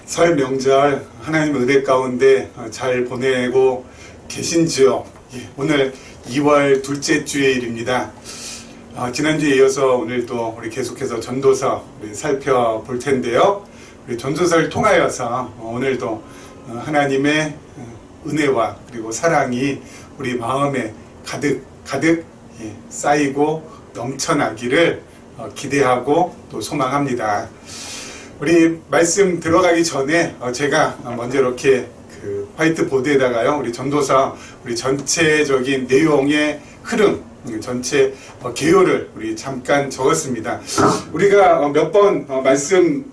설 명절 하나님 은혜 가운데 잘 보내고 계신지요? 오늘 2월 둘째 주일입니다. 지난주에 이어서 오늘도 우리 계속해서 전도서 살펴볼 텐데요. 우리 전도서를 통하여서 오늘도 하나님의 은혜와 그리고 사랑이 우리 마음에 가득 쌓이고 넘쳐나기를 기대하고 또 소망합니다. 우리 말씀 들어가기 전에 제가 먼저 이렇게 그 화이트보드에다가요, 우리 전도서 우리 전체적인 내용의 흐름, 전체 개요를 우리 잠깐 적었습니다. 우리가 몇 번 말씀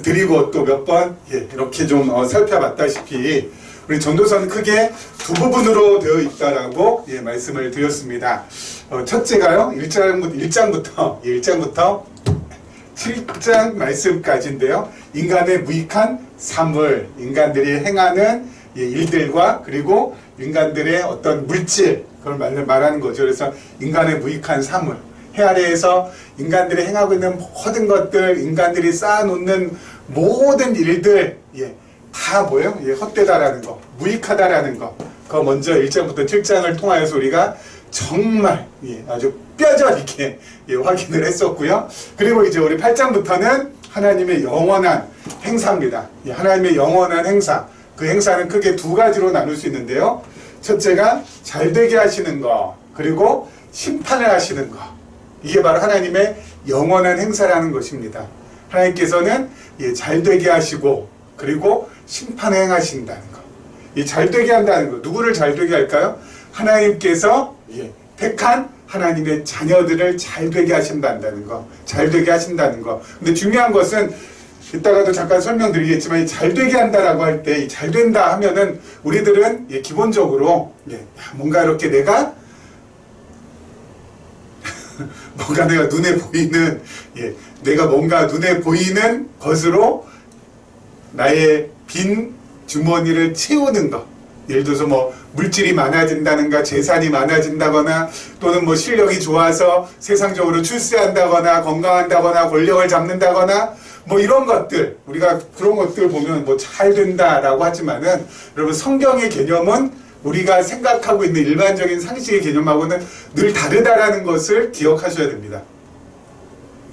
드리고 또 몇 번 이렇게 좀 살펴봤다시피 우리 전도서는 크게 두 부분으로 되어 있다라고 말씀을 드렸습니다. 첫째가요, 1장부터 7장 말씀까지인데요. 인간의 무익한 사물, 인간들이 행하는 일들과 그리고 인간들의 어떤 물질, 그걸 말하는 거죠. 그래서 인간의 무익한 사물, 해 아래에서 인간들이 행하고 있는 모든 것들, 인간들이 쌓아놓는 모든 일들, 다 뭐예요? 헛되다라는 거, 무익하다라는 거. 그거 먼저 1장부터 7장을 통하여서 우리가 정말 아주 뼈저리게 확인을 했었고요. 그리고 이제 우리 8장부터는 하나님의 영원한 행사입니다. 하나님의 영원한 행사. 그 행사는 크게 두 가지로 나눌 수 있는데요. 첫째가 잘되게 하시는 거, 그리고 심판을 하시는 거. 이게 바로 하나님의 영원한 행사라는 것입니다. 하나님께서는 잘되게 하시고 그리고 심판을 행하신다는 거. 이 잘되게 한다는 거. 누구를 잘되게 할까요? 하나님께서 택한 하나님의 자녀들을 잘되게 하신다는 거. 잘되게 하신다는 거. 근데 중요한 것은 이따가도 잠깐 설명드리겠지만, 이 잘되게 한다라고 할 때, 이 잘된다 하면은 우리들은 기본적으로 뭔가 이렇게 내가 뭔가 내가 눈에 보이는 내가 뭔가 눈에 보이는 것으로 나의 빈 주머니를 채우는 것. 예를 들어서 뭐 물질이 많아진다는가, 재산이 많아진다거나, 또는 뭐 실력이 좋아서 세상적으로 출세한다거나, 건강한다거나, 권력을 잡는다거나, 뭐 이런 것들, 우리가 그런 것들 보면 뭐 잘 된다라고 하지만은, 여러분 성경의 개념은 우리가 생각하고 있는 일반적인 상식의 개념하고는 늘 다르다라는 것을 기억하셔야 됩니다.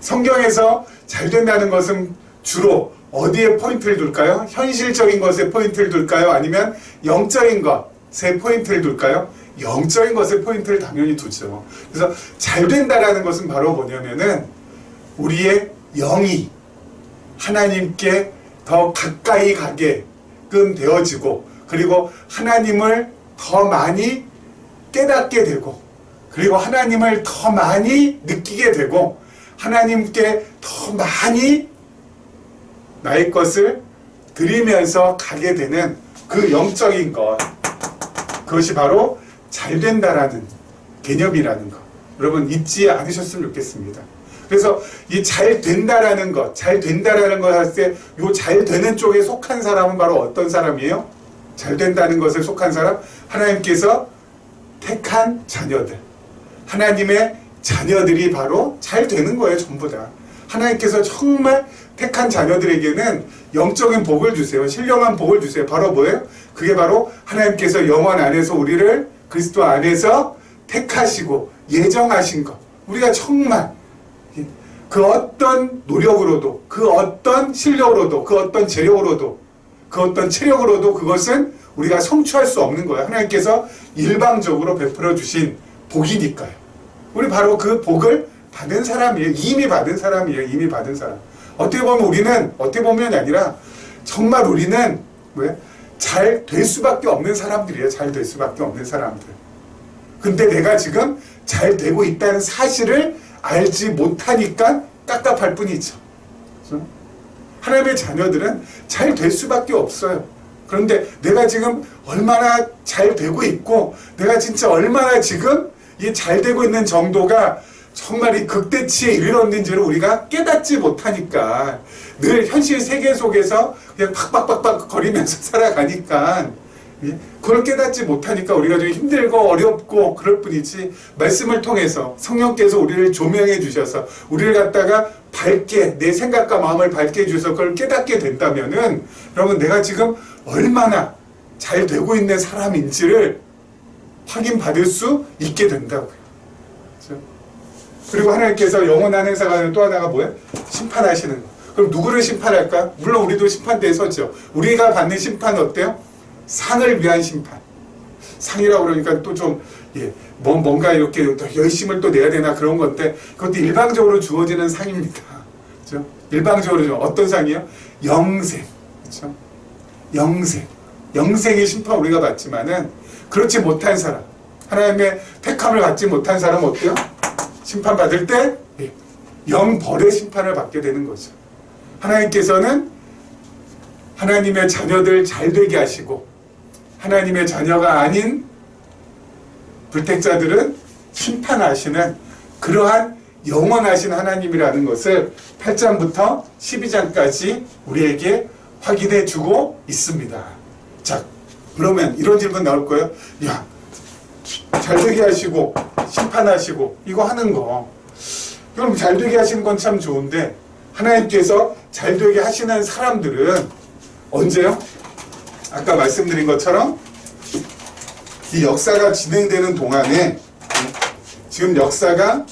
성경에서 잘 된다는 것은 주로 어디에 포인트를 둘까요? 현실적인 것에 포인트를 둘까요? 아니면 영적인 것에 포인트를 둘까요? 영적인 것에 포인트를 당연히 두죠. 그래서 잘 된다라는 것은 바로 뭐냐면은 우리의 영이 하나님께 더 가까이 가게끔 되어지고, 그리고 하나님을 더 많이 깨닫게 되고, 그리고 하나님을 더 많이 느끼게 되고, 하나님께 더 많이 나의 것을 드리면서 가게 되는 그 영적인 것, 그것이 바로 잘 된다라는 개념이라는 것, 여러분 잊지 않으셨으면 좋겠습니다. 그래서 이 잘 된다라는 것, 잘 된다라는 것 할 때 이 잘 되는 쪽에 속한 사람은 바로 어떤 사람이에요? 잘 된다는 것에 속한 사람, 하나님께서 택한 자녀들, 하나님의 자녀들이 바로 잘 되는 거예요. 전부 다 하나님께서 정말 택한 자녀들에게는 영적인 복을 주세요. 신령한 복을 주세요. 바로 뭐예요? 그게 바로 하나님께서 영원 안에서 우리를 그리스도 안에서 택하시고 예정하신 것. 우리가 정말 그 어떤 노력으로도, 그 어떤 실력으로도, 그 어떤 재력으로도, 그 어떤 체력으로도 그것은 우리가 성취할 수 없는 거예요. 하나님께서 일방적으로 베풀어 주신 복이니까요. 우리 바로 그 복을 받은 사람이에요. 이미 받은 사람이에요. 이미 받은 사람. 어떻게 보면 우리는, 어떻게 보면이 아니라 정말 우리는 잘 될 수밖에 없는 사람들이에요. 잘 될 수밖에 없는 사람들. 근데 내가 지금 잘 되고 있다는 사실을 알지 못하니까 깝깝할 뿐이죠. 그렇죠? 하나님의 자녀들은 잘 될 수밖에 없어요. 그런데 내가 지금 얼마나 잘 되고 있고, 내가 진짜 얼마나 지금 이 잘 되고 있는 정도가 정말 이 극대치에 이르렀는지를 우리가 깨닫지 못하니까, 늘 현실 세계 속에서 그냥 팍팍팍팍 거리면서 살아가니까 예? 그걸 깨닫지 못하니까 우리가 좀 힘들고 어렵고 그럴 뿐이지, 말씀을 통해서 성령께서 우리를 조명해 주셔서 우리를 갖다가 밝게, 내 생각과 마음을 밝게 해주셔서 그걸 깨닫게 된다면은 여러분, 내가 지금 얼마나 잘 되고 있는 사람인지를 확인받을 수 있게 된다고요. 그렇죠? 그리고 하나님께서 영원한 행사가 아니라 또 하나가 뭐예요? 심판하시는 거. 그럼 누구를 심판할까? 물론 우리도 심판대에 서죠. 우리가 받는 심판은 어때요? 상을 위한 심판. 상이라고 그러니까 또 좀, 예, 뭔가 이렇게 열심을 또 내야 되나 그런 건데, 그것도 일방적으로 주어지는 상입니다. 그렇죠? 일방적으로 어떤 상이요? 영생. 그렇죠? 영생. 영생의 심판 우리가 받지만은, 그렇지 못한 사람, 하나님의 택함을 받지 못한 사람은 어때요? 심판받을 때, 예, 영벌의 심판을 받게 되는 거죠. 하나님께서는 하나님의 자녀들 잘 되게 하시고, 하나님의 자녀가 아닌 불택자들은 심판하시는 그러한 영원하신 하나님이라는 것을 8장부터 12장까지 우리에게 확인해 주고 있습니다. 자, 그러면 이런 질문 나올 거예요. 야, 잘 되게 하시고 심판하시고 이거 하는 거, 그럼 잘 되게 하시는 건 참 좋은데 하나님께서 잘 되게 하시는 사람들은 언제요? 아까 말씀드린 것처럼 이 역사가 진행되는 동안에, 지금 역사가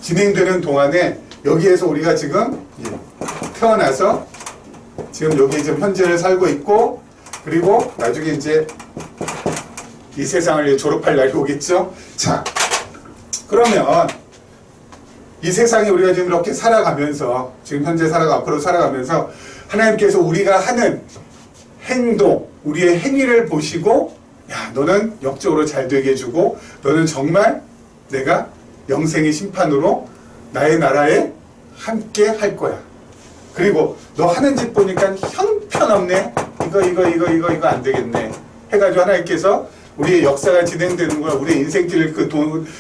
진행되는 동안에 여기에서 우리가 지금 태어나서 지금 여기 지금 현재를 살고 있고, 그리고 나중에 이제 이 세상을 졸업할 날이 오겠죠. 자, 그러면 이 세상에 우리가 지금 이렇게 살아가면서, 지금 현재 살아가 앞으로 살아가면서 하나님께서 우리가 하는 행동, 우리의 행위를 보시고, 야, 너는 역적으로 잘 되게 해주고, 너는 정말 내가 영생의 심판으로 나의 나라에 함께 할 거야. 그리고 너 하는 짓 보니까 형편없네. 이거 안 되겠네. 해가지고 하나님께서 우리의 역사가 진행되는 거야. 우리의 인생길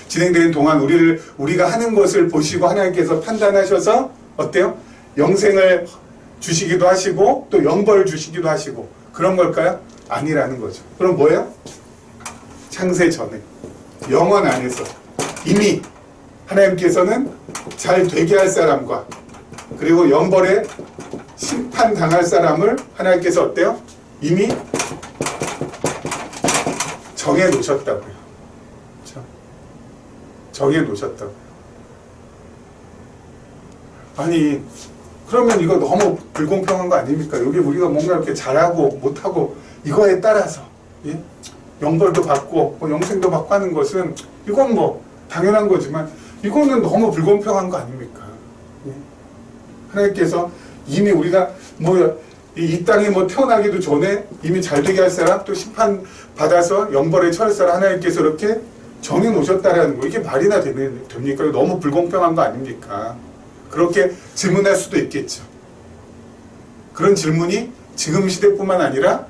진행되는 동안 우리가 하는 것을 보시고 하나님께서 판단하셔서 어때요? 영생을 주시기도 하시고 또 영벌을 주시기도 하시고 그런 걸까요? 아니라는 거죠. 그럼 뭐예요? 창세 전에 영원 안에서 이미 하나님께서는 잘 되게 할 사람과 그리고 영벌에 심판당할 사람을 하나님께서 어때요? 이미 정해 놓으셨다고요. 그렇죠? 정해 놓으셨다고요. 아니, 그러면 이거 너무 불공평한 거 아닙니까? 여기 우리가 뭔가 이렇게 잘하고 못하고 이거에 따라서, 예? 영벌도 받고 뭐 영생도 받고 하는 것은 이건 뭐 당연한 거지만 이거는 너무 불공평한 거 아닙니까? 예? 하나님께서 이미 우리가 뭐 이 땅에 뭐 태어나기도 전에 이미 잘 되게 할 사람, 또 심판 받아서 영벌에 처할 사람 하나님께서 이렇게 정해 놓으셨다라는 거, 이게 말이나 됩니까? 너무 불공평한 거 아닙니까? 그렇게 질문할 수도 있겠죠. 그런 질문이 지금 시대뿐만 아니라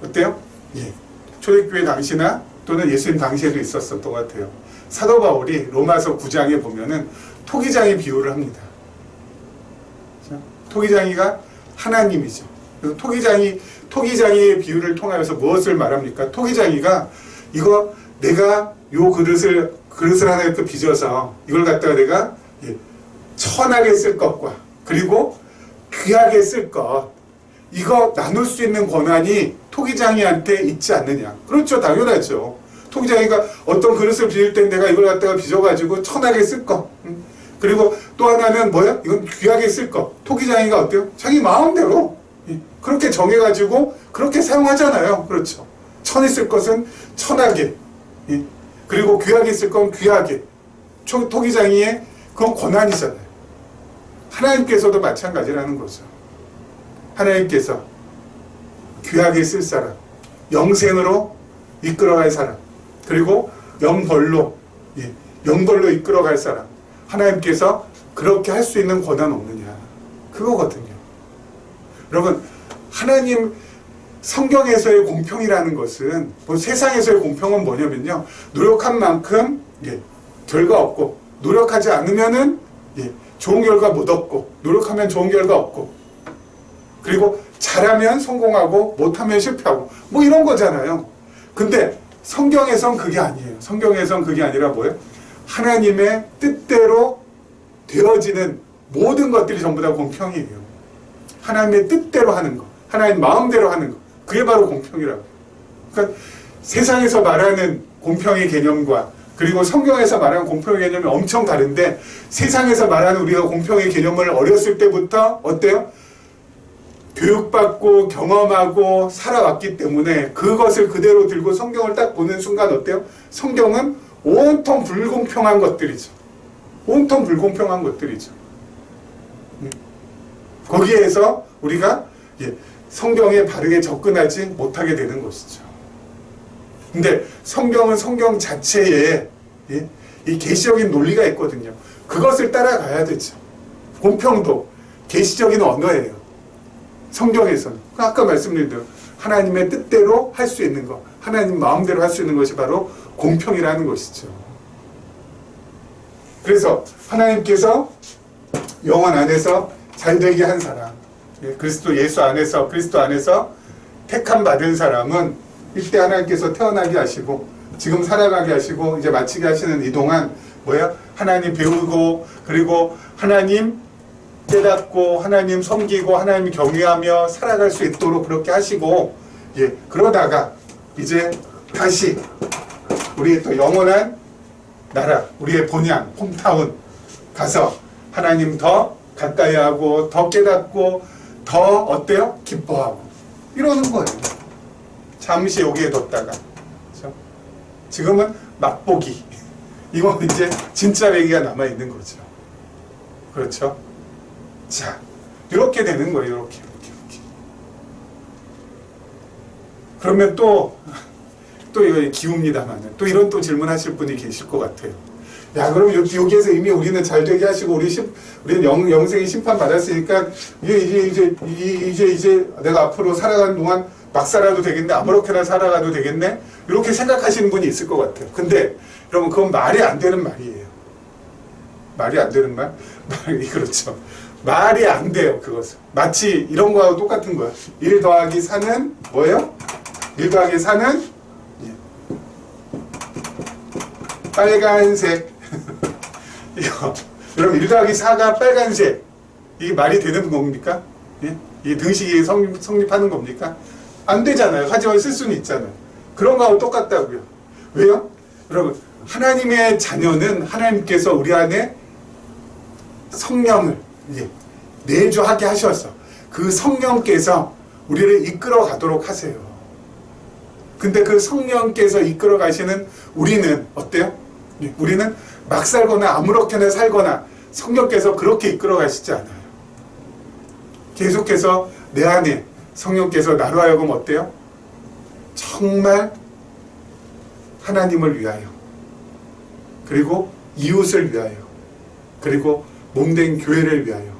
어때요? 예. 초대교회 당시나 또는 예수님 당시에도 있었던 것 같아요. 사도 바울이 로마서 9장에 보면은 토기장의 비유를 합니다. 토기장이가 하나님이죠. 그래서 토기장이의 비유를 통하여서 무엇을 말합니까? 토기장이가 이거 내가 요 그릇을 하나 이렇게 빚어서 이걸 갖다가 내가 천하게 쓸 것과 그리고 귀하게 쓸 것, 이거 나눌 수 있는 권한이 토기장이한테 있지 않느냐. 그렇죠. 당연하죠. 토기장이가 어떤 그릇을 빚을 때 내가 이걸 갖다가 빚어가지고 천하게 쓸 것, 그리고 또 하나는 뭐야? 이건 귀하게 쓸 것. 토기장이가 어때요? 자기 마음대로 그렇게 정해가지고 그렇게 사용하잖아요. 그렇죠. 천이 쓸 것은 천하게, 그리고 귀하게 쓸 건 귀하게. 토기장이의 그건 권한이잖아요. 하나님께서도 마찬가지라는 거죠. 하나님께서 귀하게 쓸 사람, 영생으로 이끌어갈 사람, 그리고 영벌로 이끌어갈 사람, 하나님께서 그렇게 할 수 있는 권한 없느냐, 그거거든요. 여러분, 하나님 성경에서의 공평이라는 것은, 뭐 세상에서의 공평은 뭐냐면요, 노력한 만큼 결과 없고, 노력하지 않으면은 좋은 결과 못 얻고, 노력하면 좋은 결과 없고, 그리고 잘하면 성공하고 못하면 실패하고 뭐 이런 거잖아요. 근데 성경에선 그게 아니에요. 성경에선 그게 아니라 뭐예요? 하나님의 뜻대로 되어지는 모든 것들이 전부 다 공평이에요. 하나님의 뜻대로 하는 거, 하나님 마음대로 하는 거, 그게 바로 공평이라고. 그러니까 세상에서 말하는 공평의 개념과 그리고 성경에서 말하는 공평의 개념이 엄청 다른데, 세상에서 말하는 우리가 공평의 개념을 어렸을 때부터 어때요? 교육받고 경험하고 살아왔기 때문에 그것을 그대로 들고 성경을 딱 보는 순간 어때요? 성경은 온통 불공평한 것들이죠. 온통 불공평한 것들이죠. 거기에서 우리가 성경에 바르게 접근하지 못하게 되는 것이죠. 근데 성경은 성경 자체에 이 계시적인 논리가 있거든요. 그것을 따라가야 되죠. 공평도 계시적인 언어예요. 성경에서는. 아까 말씀드린 대로 하나님의 뜻대로 할 수 있는 것, 하나님 마음대로 할 수 있는 것이 바로 공평이라는 것이죠. 그래서 하나님께서 영혼 안에서 잘되게 한 사람, 그리스도 예수 안에서, 그리스도 안에서 택함 받은 사람은 이때 하나님께서 태어나게 하시고 지금 살아가게 하시고 이제 마치게 하시는 이 동안 뭐야? 하나님 배우고 그리고 하나님 깨닫고 하나님 섬기고 하나님 경외하며 살아갈 수 있도록 그렇게 하시고, 그러다가 이제 다시 우리의 또 영원한 나라, 우리의 본향, 홈타운 가서 하나님 더 가까이 하고 더 깨닫고 더 어때요? 기뻐하고 이러는 거예요. 잠시 여기에 뒀다가. 그렇죠? 지금은 맛보기. 이건 이제 진짜 얘기가 남아있는 거죠. 그렇죠? 자, 이렇게 되는 거예요. 이렇게. 그러면 또 이거 기웁니다만 또 이런 또 질문하실 분이 계실 것 같아요. 야, 그럼 여기에서 이미 우리는 잘 되게 하시고 우리는 영생의 심판 받았으니까 이제 내가 앞으로 살아가는 동안 막 살아도 되겠네, 아무렇게나 살아가도 되겠네, 이렇게 생각하시는 분이 있을 것 같아요. 근데 여러분, 그건 말이 안 되는 말이에요. 말이 안 되는 말? 말이 그렇죠. 말이 안 돼요. 그것은 마치 이런 거하고 똑같은 거야. 1 더하기 4는 뭐예요? 1 더하기 4는 빨간색. 이거 여러분, 1 더하기 4가 빨간색, 이게 말이 되는 겁니까? 이게 등식이 성립하는 겁니까? 안 되잖아요. 하지만 쓸 수는 있잖아요. 그런 거하고 똑같다고요. 왜요? 여러분, 하나님의 자녀는 하나님께서 우리 안에 성령을 내주하게 하셔서 그 성령께서 우리를 이끌어 가도록 하세요. 근데 그 성령께서 이끌어 가시는 우리는 어때요? 우리는 막 살거나 아무렇게나 살거나 성령께서 그렇게 이끌어 가시지 않아요. 계속해서 내 안에 성령께서 나로 하여금 어때요? 정말 하나님을 위하여, 그리고 이웃을 위하여, 그리고 몸된 교회를 위하여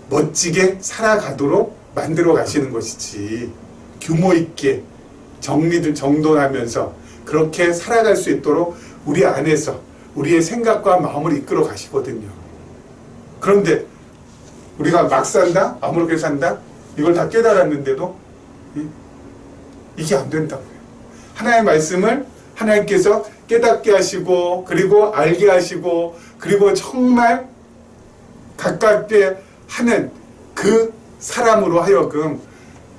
멋지게 살아가도록 만들어 가시는 것이지, 규모 있게 정돈하면서 그렇게 살아갈 수 있도록 우리 안에서 우리의 생각과 마음을 이끌어 가시거든요. 그런데 우리가 막 산다? 아무렇게 산다? 이걸 다 깨달았는데도 이게 안 된다고요. 하나님의 말씀을 하나님께서 깨닫게 하시고 그리고 알게 하시고 그리고 정말 가깝게 하는 그 사람으로 하여금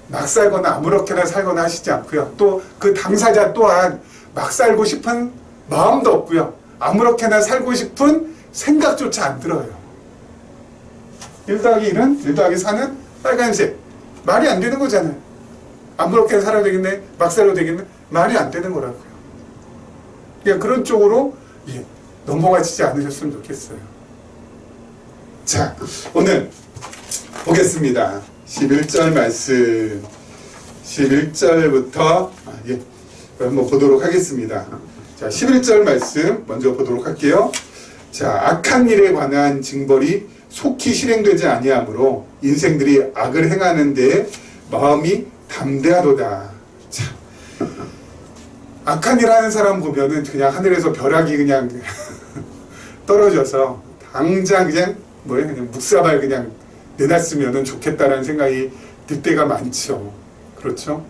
막 살거나 아무렇게나 살거나 하시지 않고요. 또 그 당사자 또한 막 살고 싶은 마음도 없고요. 아무렇게나 살고 싶은 생각조차 안 들어요. 1 더하기 1은 1 더하기 4는 빨간색. 말이 안 되는 거잖아요. 아무렇게나 살아도 되겠네, 막 살아도 되겠네, 말이 안 되는 거라고요. 그러니까 그런 쪽으로 넘어가시지 않으셨으면 좋겠어요. 자, 오늘 보겠습니다. 11절 말씀, 11절부터 한번 보도록 하겠습니다. 자, 11절 말씀 먼저 보도록 할게요. 자, 악한 일에 관한 징벌이 속히 실행되지 아니하므로 인생들이 악을 행하는 데 마음이 담대하도다. 자, 악한 일 하는 사람 보면은 그냥 하늘에서 벼락이 그냥 떨어져서 당장 그냥 묵사발 그냥 내놨으면 좋겠다라는 생각이 때가 많죠. 그렇죠?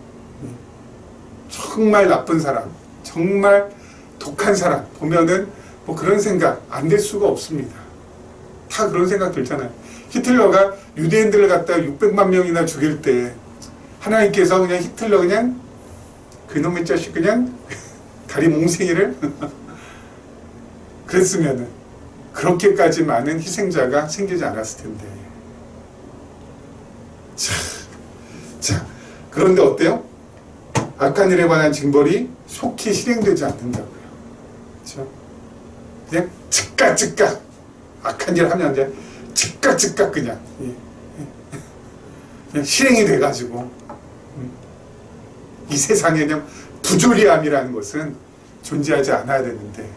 정말 나쁜 사람, 정말 독한 사람 보면은 뭐 그런 생각 안 들 수가 없습니다. 다 그런 생각 들잖아요. 히틀러가 유대인들을 갖다 600만 명이나 죽일 때 하나님께서 그냥 히틀러 그냥 그놈의 자식 그냥 다리 몽생이를 그랬으면은 그렇게까지 많은 희생자가 생기지 않았을 텐데. 자, 그런데 어때요? 악한 일에 관한 징벌이 속히 실행되지 않는다고요. 그렇죠? 그냥 즉각 악한 일 하면 이제 즉각 그냥 실행이 돼가지고 이 세상에 그냥 부조리함이라는 것은 존재하지 않아야 되는데,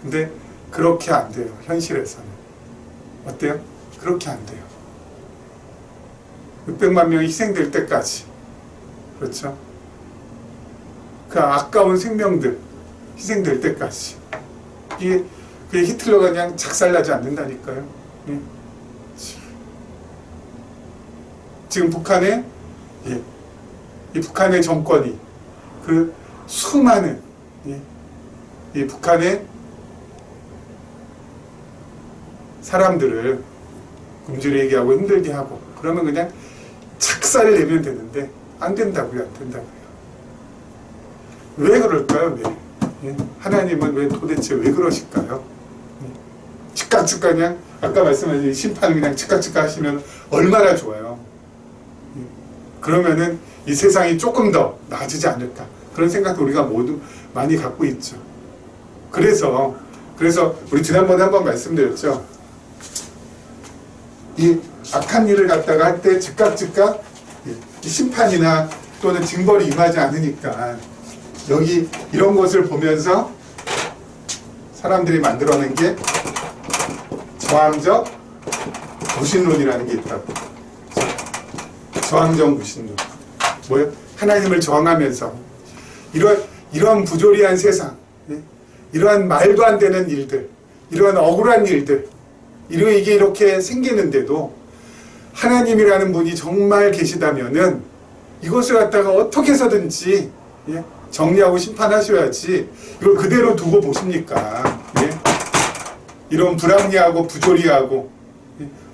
근데 그렇게 안 돼요. 현실에서는 어때요? 그렇게 안 돼요. 600만 명이 희생될 때까지, 그렇죠? 그 아까운 생명들 희생될 때까지 이게 히틀러가 그냥 작살나지 않는다니까요. 지금 북한의 이 북한의 정권이 그 수많은 이 북한의 사람들을 굶주리게 하고 힘들게 하고 그러면 그냥 착살을 내면 되는데 안 된다고요. 안 된다고요. 왜 그럴까요? 왜? 하나님은 왜 도대체 왜 그러실까요? 즉각 그냥 아까 말씀하신 심판을 그냥 즉각 하시면 얼마나 좋아요. 그러면은 이 세상이 조금 더 나아지지 않을까 그런 생각도 우리가 모두 많이 갖고 있죠. 그래서 우리 지난번에 한번 말씀드렸죠. 이 악한 일을 갖다가 할 때 즉각 심판이나 또는 징벌이 임하지 않으니까 여기 이런 것을 보면서 사람들이 만들어낸 게 저항적 무신론이라는 게 있다고. 저항적 무신론. 뭐예요? 하나님을 저항하면서 이러한 부조리한 세상, 이러한 말도 안 되는 일들, 이러한 억울한 일들, 이게 이렇게 생기는데도 하나님이라는 분이 정말 계시다면은 이것을 갖다가 어떻게 해서든지 정리하고 심판하셔야지 이걸 그대로 두고 보십니까? 이런 불합리하고 부조리하고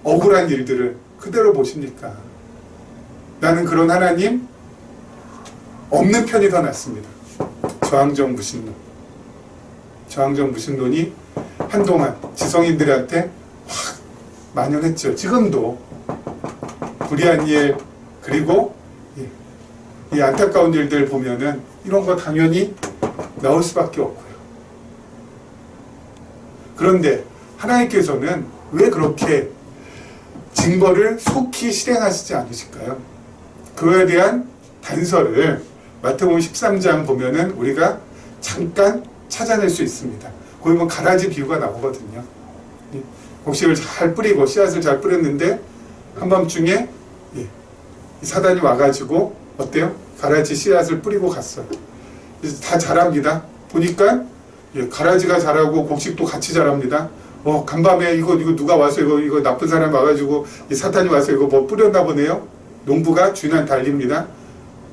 억울한 일들을 그대로 보십니까? 나는 그런 하나님 없는 편이 더 낫습니다. 저항적 무신론. 저항적 무신론이 한동안 지성인들한테 확 만연했죠. 지금도 불의한 일 그리고 이 안타까운 일들 보면은 이런 거 당연히 나올 수밖에 없고요. 그런데 하나님께서는 왜 그렇게 징벌을 속히 실행하시지 않으실까요? 그거에 대한 단서를 마태복음 13장 보면은 우리가 잠깐 찾아낼 수 있습니다. 거기 보면 가라지 비유가 나오거든요. 곡식을 잘 뿌리고 씨앗을 잘 뿌렸는데 한밤중에 사단이 와가지고 어때요? 가라지 씨앗을 뿌리고 갔어요. 다 자랍니다. 보니까 가라지가 자라고 곡식도 같이 자랍니다. 간밤에 이거 누가 와서 이거 나쁜 사람 와가지고 이 사탄이 와서 이거 뭐 뿌렸나 보네요. 농부가 주인한테 달립니다.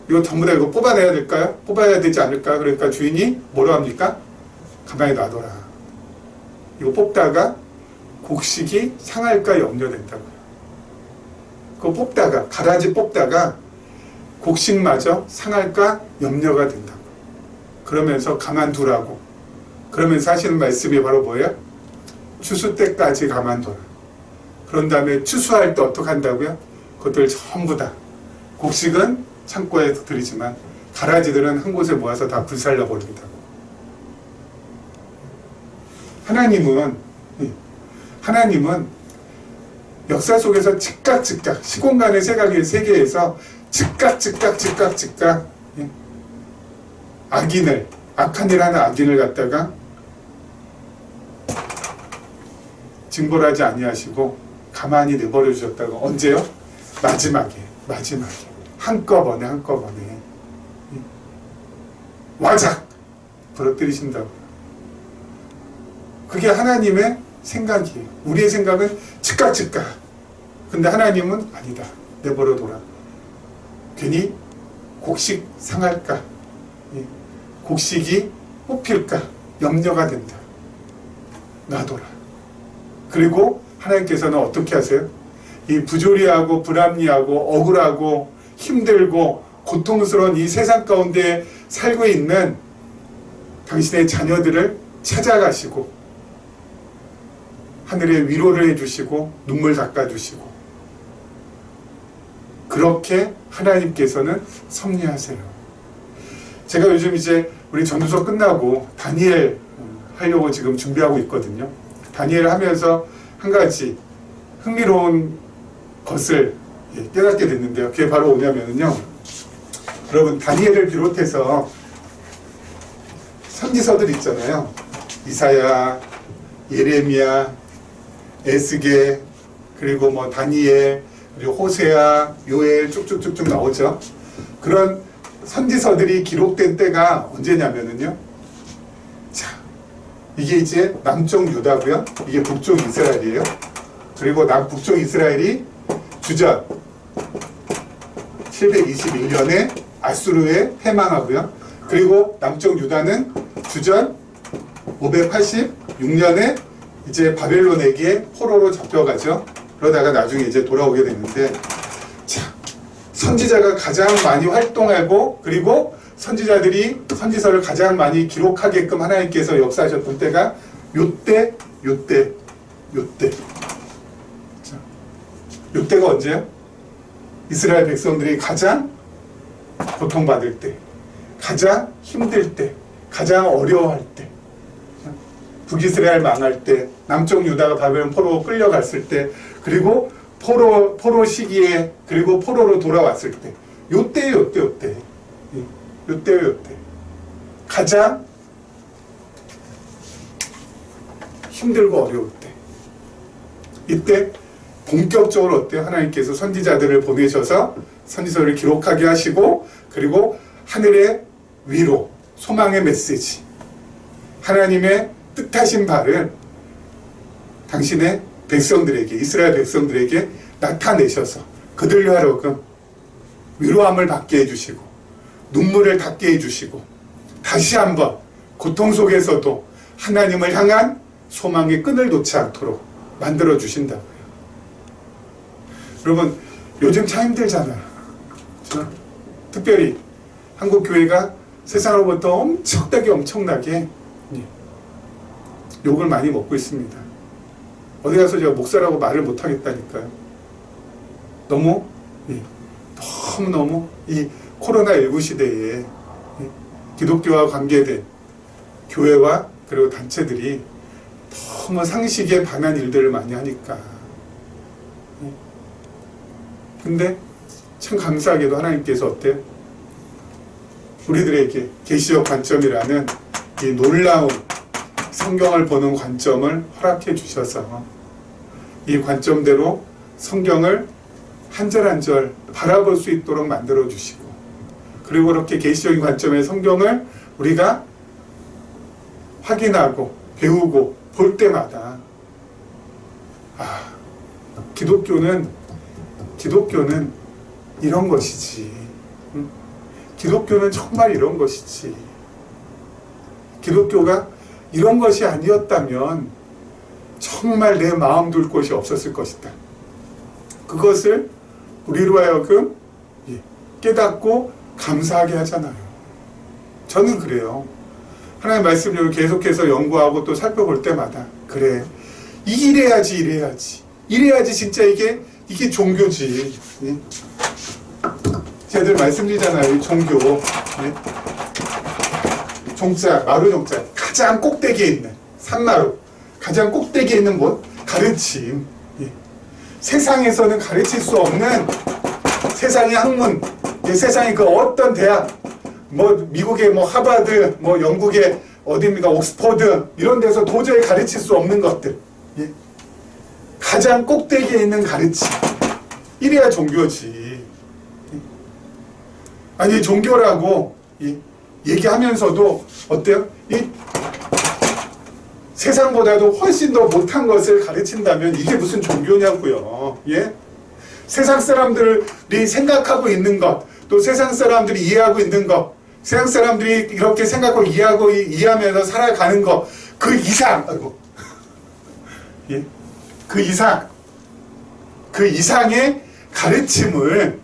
이거 전부 다 이거 뽑아내야 될까요? 뽑아야 되지 않을까? 그러니까 주인이 뭐라 합니까? 가만히 놔둬라. 이거 뽑다가 곡식이 상할까 염려된다고요. 그거 뽑다가 가라지 뽑다가 곡식마저 상할까 염려가 된다고. 그러면서 가만두라고. 그러면서 하시는 말씀이 바로 뭐예요? 추수 때까지 가만둬라. 그런 다음에 추수할 때 어떻게 한다고요? 그것들 전부 다 곡식은 창고에 들이지만 가라지들은 한 곳에 모아서 다 불살라 버린다고. 하나님은 역사 속에서 즉각 시공간의 세계에서 즉각 악한 일 하는 악인을 갖다가 징벌하지 아니하시고 가만히 내버려 주셨다고. 언제요? 마지막에 한꺼번에 와작 부러뜨리신다고. 그게 하나님의 생각이에요. 우리의 생각은 즉각. 근데 하나님은 아니다. 내버려둬라. 괜히 곡식 상할까, 곡식이 뽑힐까 염려가 된다. 놔둬라. 그리고 하나님께서는 어떻게 하세요? 이 부조리하고 불합리하고 억울하고 힘들고 고통스러운 이 세상 가운데 살고 있는 당신의 자녀들을 찾아가시고 하늘의 위로를 해주시고 눈물 닦아주시고 그렇게 하나님께서는 섭리하세요. 제가 요즘 이제 우리 전도서 끝나고 다니엘 하려고 지금 준비하고 있거든요. 다니엘 하면서 한 가지 흥미로운 것을 깨닫게 됐는데요. 그게 바로 뭐냐면요. 여러분, 다니엘을 비롯해서 선지서들 있잖아요. 이사야, 예레미야, 에스겔, 그리고 뭐 다니엘, 그리고 호세아, 요엘 쭉쭉쭉쭉 나오죠. 그런 선지서들이 기록된 때가 언제냐면요. 자, 이게 이제 남쪽 유다고요. 이게 북쪽 이스라엘이에요. 그리고 북쪽 이스라엘이 주전 721년에 아수르에 패망하고요. 그리고 남쪽 유다는 주전 586년에 이제 바벨론에게 포로로 잡혀가죠. 그러다가 나중에 이제 돌아오게 되는데, 자, 선지자가 가장 많이 활동하고 그리고 선지자들이 선지서를 가장 많이 기록하게끔 하나님께서 역사하셨던 때가 요때. 자, 요때가 언제요? 이스라엘 백성들이 가장 고통받을 때, 가장 힘들 때, 가장 어려워할 때, 북이스라엘 망할 때, 남쪽 유다가 바벨론 포로 끌려갔을 때, 그리고 포로 시기에, 그리고 포로로 돌아왔을 때, 요때예요. 가장 힘들고 어려울 때. 이때 본격적으로 어때요? 하나님께서 선지자들을 보내셔서 선지서를 기록하게 하시고, 그리고 하늘의 위로, 소망의 메시지, 하나님의 뜻하신 바를 당신의 백성들에게, 이스라엘 백성들에게 나타내셔서 그들로 하여금 위로함을 받게 해주시고 눈물을 닦게 해주시고 다시 한번 고통 속에서도 하나님을 향한 소망의 끈을 놓지 않도록 만들어 주신다고요. 여러분, 요즘 참 힘들잖아요. 그렇죠? 특별히 한국 교회가 세상으로부터 엄청나게 욕을 많이 먹고 있습니다. 어디 가서 제가 목사라고 말을 못 하겠다니까요. 너무너무 이 코로나19 시대에 기독교와 관계된 교회와 그리고 단체들이 너무 상식에 반한 일들을 많이 하니까. 근데 참 감사하게도 하나님께서 어때요? 우리들에게 계시적 관점이라는 이 놀라운 성경을 보는 관점을 허락해 주셔서 이 관점대로 성경을 한 절 한 절 바라볼 수 있도록 만들어 주시고, 그리고 그렇게 계시적인 관점의 성경을 우리가 확인하고 배우고 볼 때마다 기독교는 이런 것이지. 기독교는 정말 이런 것이지. 기독교가 이런 것이 아니었다면 정말 내 마음 둘 곳이 없었을 것이다. 그것을 우리로 하여금 깨닫고 감사하게 하잖아요. 저는 그래요. 하나님 말씀을 계속해서 연구하고 또 살펴볼 때마다 그래, 이래야지 진짜 이게 종교지. 제가 늘 말씀드리잖아요. 이 종교, 종자, 마루 종자, 가장 꼭대기에 있는 산마루, 가장 꼭대기에 있는 뭐 가르침. 세상에서는 가르칠 수 없는 세상의 학문, 세상의 그 어떤 대학, 뭐 미국의 뭐 하버드, 뭐 영국의 어디입니까, 옥스퍼드, 이런 데서 도저히 가르칠 수 없는 것들, 가장 꼭대기에 있는 가르침, 이래야 종교지. 아니, 종교라고 얘기하면서도 어때요? 세상보다도 훨씬 더 못한 것을 가르친다면 이게 무슨 종교냐고요. 세상 사람들이 생각하고 있는 것, 또 세상 사람들이 이해하고 있는 것, 세상 사람들이 이렇게 생각하고 이해하면서 살아가는 것, 그 이상, 아이고, 예? 그 이상의 가르침을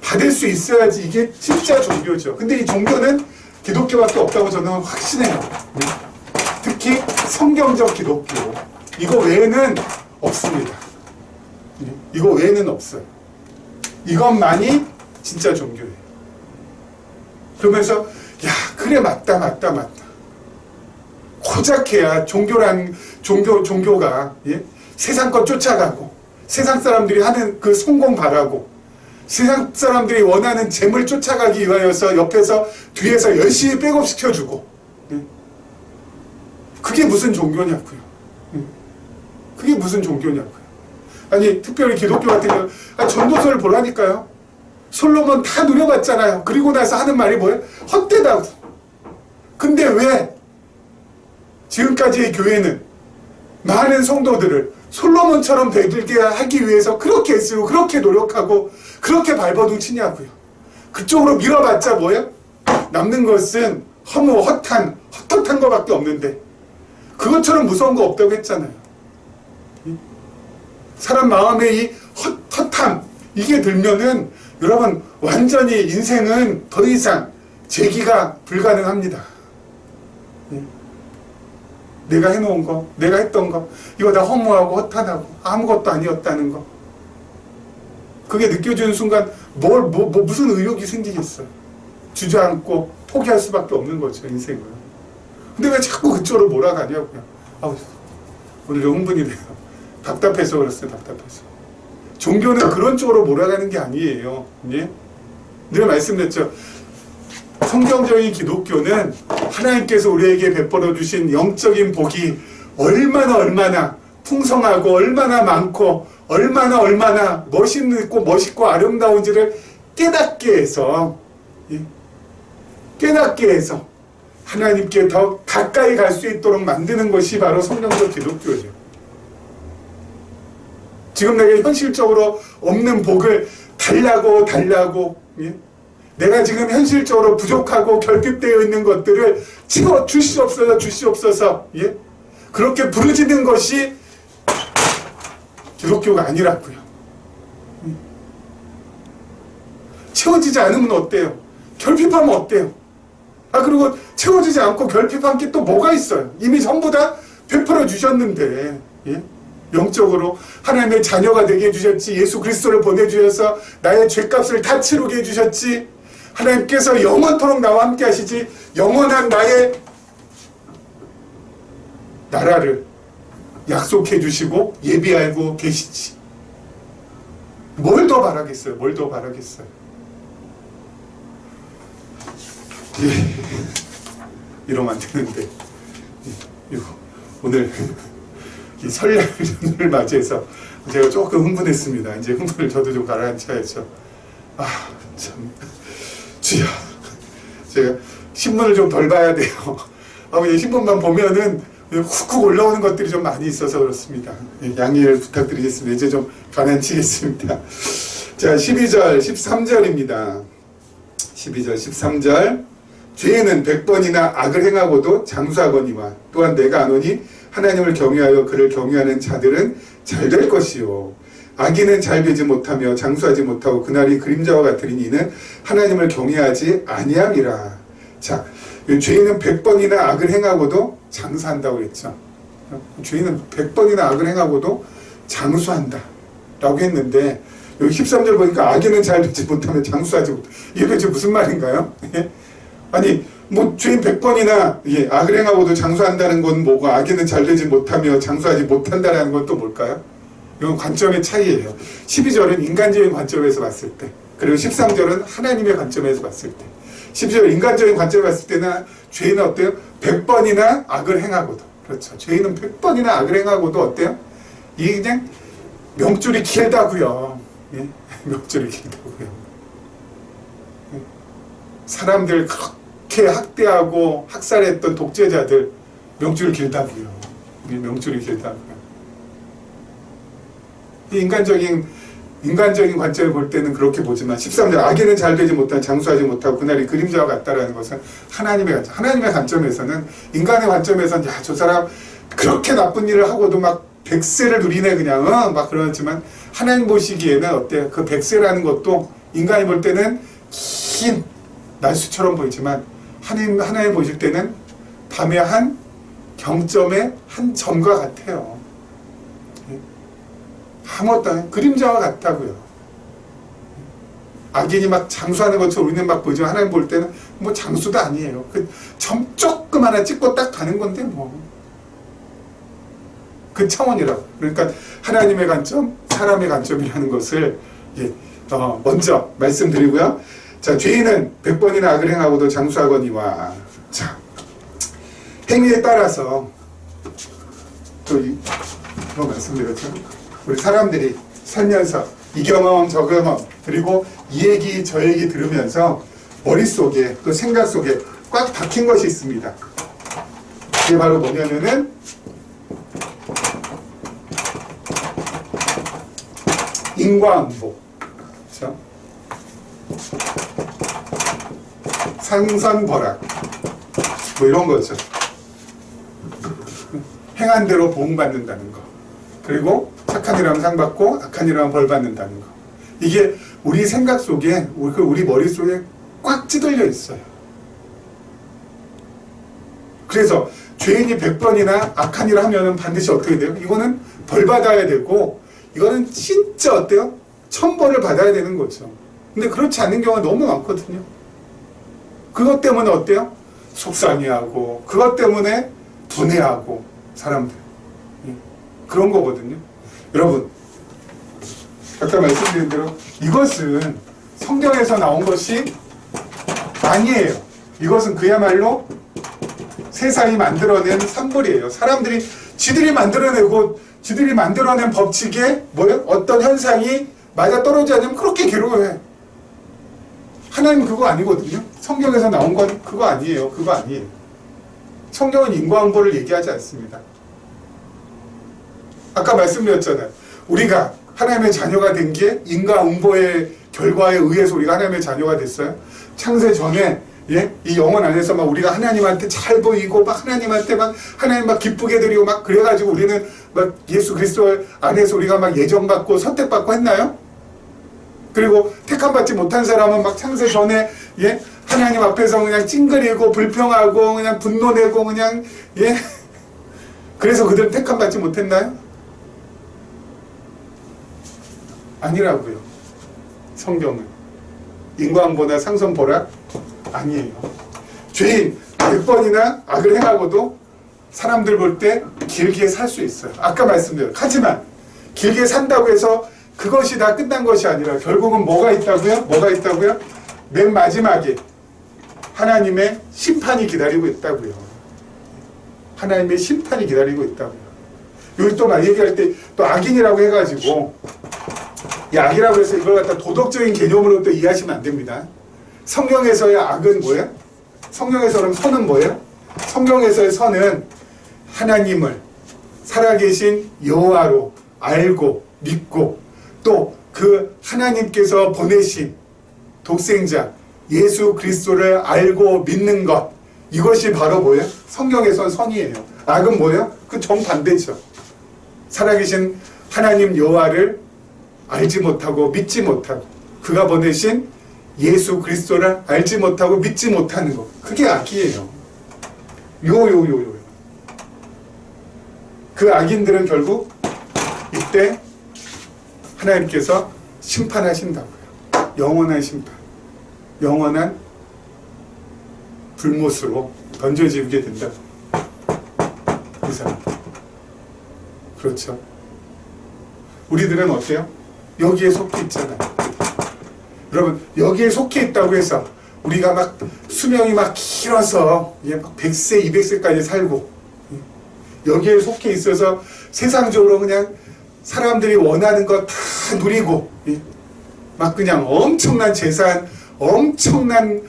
받을 수 있어야지 이게 진짜 종교죠. 근데 이 종교는 기독교밖에 없다고 저는 확신해요. 특히 성경적 기독교. 이거 외에는 없습니다. 이거 외에는 없어요. 이것만이 진짜 종교예요. 그러면서 야 그래 맞다. 고작해야 종교가 예? 세상 것 쫓아가고 세상 사람들이 하는 그 성공 바라고 세상 사람들이 원하는 재물 쫓아가기 위하여서 옆에서 뒤에서 열심히 백업시켜주고 예? 그게 무슨 종교냐고요. 예? 그게 무슨 종교냐고요. 아니 특별히 기독교 같은 경우 전도서를 보라니까요. 솔로몬 다 누려봤잖아요. 그리고 나서 하는 말이 뭐예요? 헛되다고. 근데 왜 지금까지의 교회는 많은 성도들을 솔로몬처럼 되게 하기 위해서 그렇게 애쓰고 그렇게 노력하고 그렇게 발버둥치냐고요. 그쪽으로 밀어봤자 뭐예요? 남는 것은 허무 헛헛한 것밖에 없는데 그것처럼 무서운 거 없다고 했잖아요. 사람 마음에 이 헛함 이게 들면은 여러분 완전히 인생은 더 이상 재기가 불가능합니다. 내가 해놓은 거, 내가 했던 거 이거 다 허무하고 허탄하고 아무것도 아니었다는 거 그게 느껴지는 순간 무슨 의욕이 생기겠어요. 주저앉고 포기할 수밖에 없는 거죠 인생을. 근데 왜 자꾸 그쪽으로 몰아가냐고요. 아우, 오늘 좀 흥분이 돼요. 답답해서 그랬어요. 답답해서. 종교는 그런 쪽으로 몰아가는 게 아니에요. 예? 늘 말씀드렸죠. 성경적인 기독교는 하나님께서 우리에게 베풀어 주신 영적인 복이 얼마나 풍성하고 얼마나 많고 얼마나 멋있고 아름다운지를 깨닫게 해서 하나님께 더 가까이 갈 수 있도록 만드는 것이 바로 성경적 기독교죠. 지금 내가 현실적으로 없는 복을 달라고 예? 내가 지금 현실적으로 부족하고 결핍되어 있는 것들을 채워 주시옵소서 예? 그렇게 부르짖는 것이 기독교가 아니라고요. 채워지지 않으면 어때요? 결핍하면 어때요? 그리고 채워지지 않고 결핍한 게 또 뭐가 있어요? 이미 전부 다 베풀어 주셨는데 예? 영적으로 하나님의 자녀가 되게 해주셨지. 예수 그리스도를 보내주셔서 나의 죄값을 다 치르게 해주셨지. 하나님께서 영원토록 나와 함께 하시지. 영원한 나의 나라를 약속해 주시고 예비하고 계시지. 뭘 더 바라겠어요? 이러면 안 되는데 오늘 이 설날을 맞이해서 제가 조금 흥분했습니다. 이제 흥분을 저도 좀 가라앉혀야죠. 참 주여, 제가 신문을 좀 덜 봐야 돼요. 신문만 보면은 훅훅 올라오는 것들이 좀 많이 있어서 그렇습니다. 양해를 부탁드리겠습니다. 이제 좀 가라앉히겠습니다. 자, 12절, 13절입니다. 12절, 13절. 죄인은 100번이나 악을 행하고도 장수하거니와 또한 내가 아노니 하나님을 경외하여 그를 경외하는 자들은 잘 될 것이요. 악인은 잘 되지 못하며 장수하지 못하고 그날이 그림자와 같으니 이는 하나님을 경외하지 아니함이라. 자, 죄인은 100번이나 악을 행하고도 장수한다고 했죠. 죄인은 100번이나 악을 행하고도 장수한다 라고 했는데 여기 13절 보니까 악인은 잘 되지 못하며 장수하지 못한다. 이게 도대체 무슨 말인가요? 아니 죄인 100번이나 악을 행하고도 장수한다는 건 뭐고 악인은 잘 되지 못하며 장수하지 못한다는 건 또 뭘까요? 이건 관점의 차이예요. 12절은 인간적인 관점에서 봤을 때, 그리고 13절은 하나님의 관점에서 봤을 때. 12절 인간적인 관점에서 봤을 때는 죄인은 어때요? 100번이나 악을 행하고도, 그렇죠. 죄인은 100번이나 악을 행하고도 어때요? 이게 그냥 명줄이 길다고요. 예? 명줄이 길다고요. 사람들 그렇게 학대하고 학살했던 독재자들 명줄이 길다고요. 명줄이 길다고요. 인간적인 인간적인 관점을 볼 때는 그렇게 보지만 13절 악인은 잘 되지 못한 장수하지 못하고 그날이 그림자와 같다라는 것은 하나님의 관점. 하나님의 관점에서는 인간의 관점에서는 야, 저 사람 그렇게 나쁜 일을 하고도 막 백세를 누리네 그냥 막 그러지만 하나님 보시기에는 어때요? 그 백세라는 것도 인간이 볼 때는 긴 날수처럼 보이지만 하나님 보실 때는 밤의 한 경점의 한 점과 같아요. 아무것도 아닌 그림자와 같다고요. 악인이 막 장수하는 것처럼 우리는 막 보지만 하나님 볼 때는 뭐 장수도 아니에요. 그 점 조금 하나 찍고 딱 가는 건데 뭐. 그 차원이라고. 그러니까 하나님의 관점, 사람의 관점이라는 것을 먼저 말씀드리고요. 자, 죄인은 100번이나 악을 행하고도 장수하거니와. 자, 행위에 따라서 또 이거 말씀드렸죠. 우리 사람들이 살면서 이 경험 저 경험 그리고 이 얘기 저 얘기 들으면서 머릿속에 또 생각 속에 꽉 박힌 것이 있습니다. 그게 바로 뭐냐면은 인과응보, 그렇죠? 상선벌악 뭐 이런 거죠. 행한 대로 보응받는다는 거. 그리고 착한 일하면 상 받고 악한 일하면 벌 받는다는 거. 이게 우리 생각 속에 우리 머릿속에 꽉 찌들려 있어요. 그래서 죄인이 100번이나 악한 일을 하면 반드시 어떻게 돼요? 이거는 벌 받아야 되고 이거는 진짜 어때요? 천벌을 받아야 되는 거죠. 근데 그렇지 않은 경우가 너무 많거든요. 그것 때문에 어때요? 속상해하고 그것 때문에 분해하고 사람들 그런 거거든요. 여러분 아까 말씀드린 대로 이것은 성경에서 나온 것이 아니에요. 이것은 그야말로 세상이 만들어낸 산물이에요. 사람들이 지들이 만들어낸 법칙에 뭐예요? 어떤 현상이 맞아 떨어지지 않으면 그렇게 괴로워해. 하나님 그거 아니거든요. 성경에서 나온 건 그거 아니에요. 그거 아니에요. 성경은 인과응보를 얘기하지 않습니다. 아까 말씀드렸잖아요. 우리가 하나님의 자녀가 된 게 인과응보의 결과에 의해서 우리가 하나님의 자녀가 됐어요. 창세 전에 이 영혼 안에서 막 우리가 하나님한테 잘 보이고 막 하나님한테 막 하나님 막 기쁘게 드리고 막 그래가지고 우리는 막 예수 그리스도 안에서 우리가 막 예정받고 선택받고 했나요? 그리고 택함받지 못한 사람은 막 창세 전에 하나님 앞에서 그냥 찡그리고 불평하고 그냥 분노내고 그냥 그래서 그들은 택함받지 못했나요? 아니라고요. 성경은 인과응보나 상선보라 아니에요. 죄인 100번이나 악을 행하고도 사람들 볼 때 길게 살 수 있어요. 아까 말씀드렸죠. 하지만 길게 산다고 해서 그것이 다 끝난 것이 아니라 결국은 뭐가 있다고요? 뭐가 있다고요? 맨 마지막에 하나님의 심판이 기다리고 있다고요. 하나님의 심판이 기다리고 있다고요. 여기 또 막 얘기할 때 또 악인이라고 해가지고 이 악이라고 해서 이걸 갖다 도덕적인 개념으로 또 이해하시면 안 됩니다. 성경에서의 악은 뭐예요? 성경에서 그럼 선은 뭐예요? 성경에서의 선은 하나님을 살아계신 여호와로 알고 믿고 또 그 하나님께서 보내신 독생자 예수 그리스도를 알고 믿는 것, 이것이 바로 뭐예요? 성경에선 선이에요. 악은 뭐예요? 그 정반대죠. 살아계신 하나님 여호와를 알지 못하고 믿지 못하고 그가 보내신 예수 그리스도를 알지 못하고 믿지 못하는 것, 그게 악이에요. 그 악인들은 결국 이때 하나님께서 심판하신다고요. 영원한 심판, 영원한 불못으로 던져지게 된다고. 이 사람. 그렇죠. 우리들은 어때요? 여기에 속해 있잖아요. 여러분, 여기에 속해 있다고 해서 우리가 막 수명이 막 길어서 막 100세, 200세까지 살고 여기에 속해 있어서 세상적으로 그냥 사람들이 원하는 거 다 누리고 막 그냥 엄청난 재산, 엄청난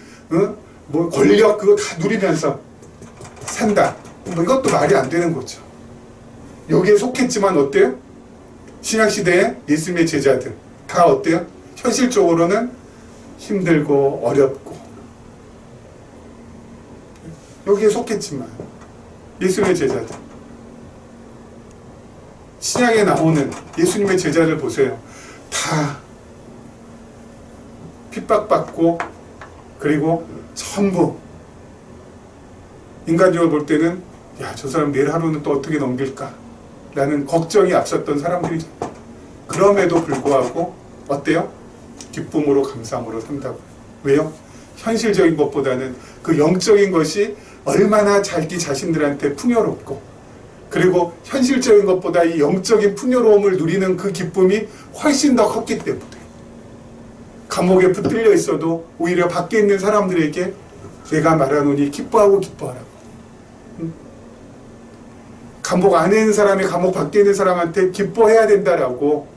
뭐 권력 그거 다 누리면서 산다. 뭐 이것도 말이 안 되는 거죠. 여기에 속했지만 어때요? 신약시대의 예수님의 제자들 다 어때요? 현실적으로는 힘들고 어렵고 여기에 속했지만 예수님의 제자들, 신약에 나오는 예수님의 제자를 보세요. 다 핍박받고 그리고 전부 인간적으로 볼 때는 야, 저 사람 내일 하루는 또 어떻게 넘길까? 라는 걱정이 앞섰던 사람들이죠. 그럼에도 불구하고 어때요? 기쁨으로 감사함으로 산다고요. 왜요? 현실적인 것보다는 그 영적인 것이 얼마나 자기 자신들한테 풍요롭고 그리고 현실적인 것보다 이 영적인 풍요로움을 누리는 그 기쁨이 훨씬 더 컸기 때문에 감옥에 붙들려 있어도 오히려 밖에 있는 사람들에게 내가 말하노니 기뻐하고 기뻐하라고. 감옥 안에 있는 사람이 감옥 밖에 있는 사람한테 기뻐해야 된다라고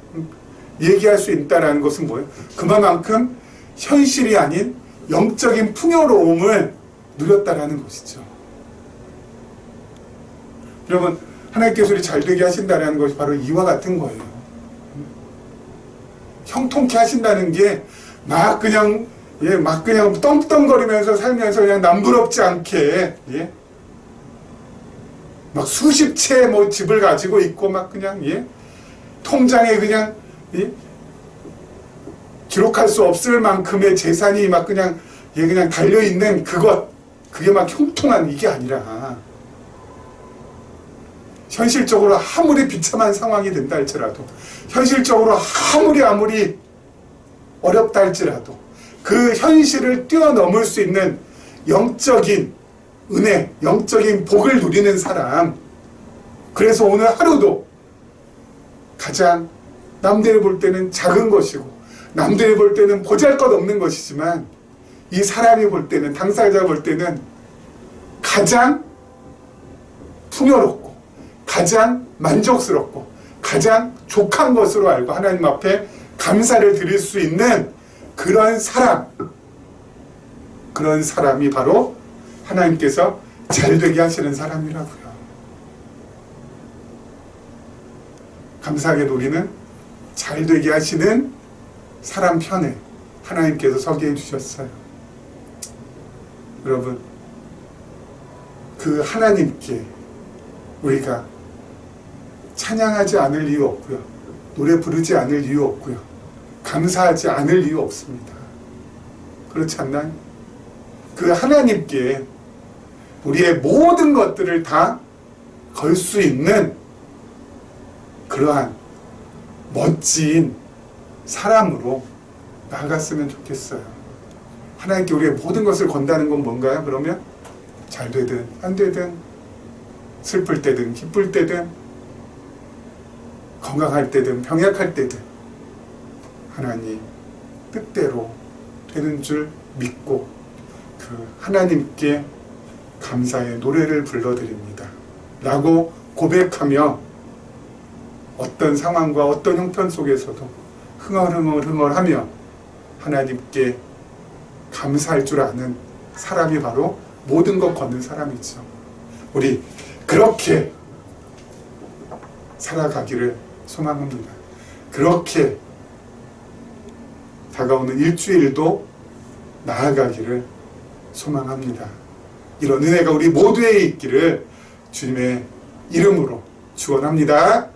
얘기할 수 있다라는 것은 뭐예요? 그만큼 현실이 아닌 영적인 풍요로움을 누렸다라는 것이죠. 여러분, 하나님께서 우리 잘되게 하신다는 것이 바로 이와 같은 거예요. 형통케 하신다는 게 막 그냥 떵떵거리면서 살면서 그냥 남부럽지 않게 막 수십 채 뭐 집을 가지고 있고 막 그냥 통장에 그냥 기록할 수 없을 만큼의 재산이 막 그냥 달려 있는 그게 막 형통한 이게 아니라 현실적으로 아무리 비참한 상황이 된다 할지라도 현실적으로 아무리 어렵다 할지라도 그 현실을 뛰어넘을 수 있는 영적인 은혜, 영적인 복을 누리는 사람. 그래서 오늘 하루도 가장 남들이 볼 때는 작은 것이고 남들이 볼 때는 보잘것없는 것이지만 이 사람이 볼 때는, 당사자가 볼 때는 가장 풍요롭고 가장 만족스럽고 가장 족한 것으로 알고 하나님 앞에 감사를 드릴 수 있는 그런 사람이 바로 하나님께서 잘되게 하시는 사람이라고요. 감사하게도 우리는 잘되게 하시는 사람 편에 하나님께서 서게 해주셨어요. 여러분, 그 하나님께 우리가 찬양하지 않을 이유 없고요. 노래 부르지 않을 이유 없고요. 감사하지 않을 이유 없습니다. 그렇지 않나요? 그 하나님께 우리의 모든 것들을 다 걸 수 있는 그러한 멋진 사람으로 나아갔으면 좋겠어요. 하나님께 우리의 모든 것을 건다는 건 뭔가요? 그러면 잘 되든 안 되든 슬플 때든 기쁠 때든 건강할 때든 병약할 때든 하나님 뜻대로 되는 줄 믿고 그 하나님께 감사의 노래를 불러드립니다 라고 고백하며 어떤 상황과 어떤 형편 속에서도 흥얼흥얼하며 하나님께 감사할 줄 아는 사람이 바로 모든 것 걷는 사람이죠. 우리 그렇게 살아가기를 소망합니다. 그렇게 다가오는 일주일도 나아가기를 소망합니다. 이런 은혜가 우리 모두에 있기를 주님의 이름으로 축원합니다.